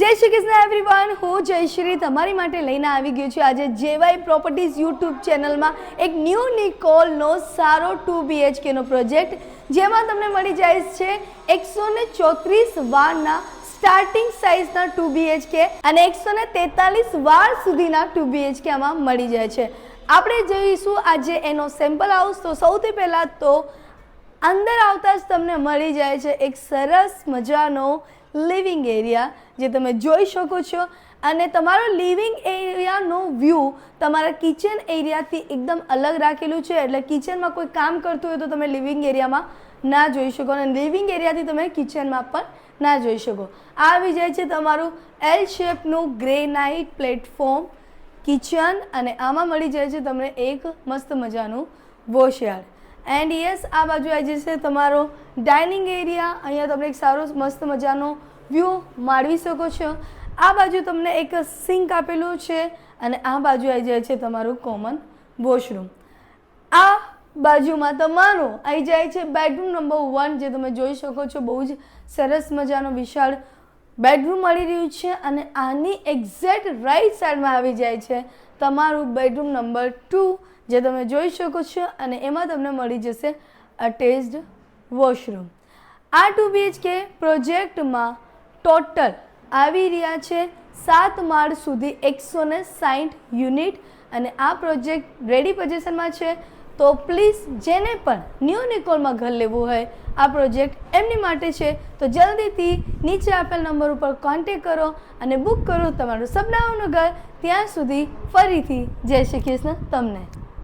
જય શ્રી કૃષ્ણ એવરીવન, હું જયશ્રી તમારી માટે લઈને આવી ગયું છું આજે જેવાય પ્રોપર્ટીઝ યુટ્યુબ ચેનલમાં એક ન્યૂ નિકોલનો સારો 2 BHKનો પ્રોજેક્ટ જેમાં તમને મળી જાય છે 134 વારના સ્ટાર્ટિંગ સાઇઝના 2 BHK અને 143 વાર સુધીના 2 BHK આમાં મળી જાય છે। આપણે જોઈશું આજે એનો સેમ્પલ હાઉસ। તો સૌથી પહેલાં તો અંદર આવતા જ તમને મળી જાય છે એક સરસ મજાનો લિવિંગ એરિયા જે તમે જોઈ શકો છો અને તમારો લિવિંગ એરિયાનો વ્યૂ તમારા કિચન એરિયાથી એકદમ અલગ રાખેલું છે। એટલે કિચનમાં કોઈ કામ કરતું હોય તો તમે લિવિંગ એરિયામાં ના જોઈ શકો અને લિવિંગ એરિયાથી તમે કિચનમાં પણ ના જોઈ શકો। આ આવી જાય છે તમારું એલ શેપનું ગ્રેનાઇટ પ્લેટફોર્મ કિચન અને આમાં મળી જાય છે તમને એક મસ્ત મજાનું વોશયાર્ડ એન્ડ યસ આ બાજુ આવી જશે તમારો ડાઇનિંગ એરિયા। અહીંયા તમે એક સારો મસ્ત મજાનો વ્યૂ માણવી શકો છો। આ બાજુ તમને એક સિંક આપેલું છે અને આ બાજુ આવી જાય છે તમારું કોમન વોશરૂમ। આ બાજુમાં તમારું આવી જાય છે બેડરૂમ નંબર 1 જે તમે જોઈ શકો છો બહુ જ સરસ મજાનો વિશાળ બેડરૂમ મળી રહ્યું છે અને આની એક્ઝેક્ટ રાઈટ સાઈડમાં આવી જાય છે તમારું બેડરૂમ નંબર 2 જે તમે જોઈ શકો છો અને એમાં તમને મળી જશે અટેચ્ડ વોશરૂમ। આ 2 BHK પ્રોજેક્ટમાં ટોટલ આવી રહ્યા છે 7 માળ સુધી 160 યુનિટ અને આ પ્રોજેક્ટ રેડી પોઝિશનમાં છે। તો પ્લીઝ જેને પણ ન્યૂ નિકોલમાં ઘર લેવું હોય આ પ્રોજેક્ટ એમની માટે છે। તો જલ્દીથી નીચે આપેલ નંબર ઉપર કોન્ટેક્ટ કરો અને બુક કરો તમારું સપનાઓનું ઘર। ત્યાં સુધી ફરીથી જય શ્રી કૃષ્ણ તમને।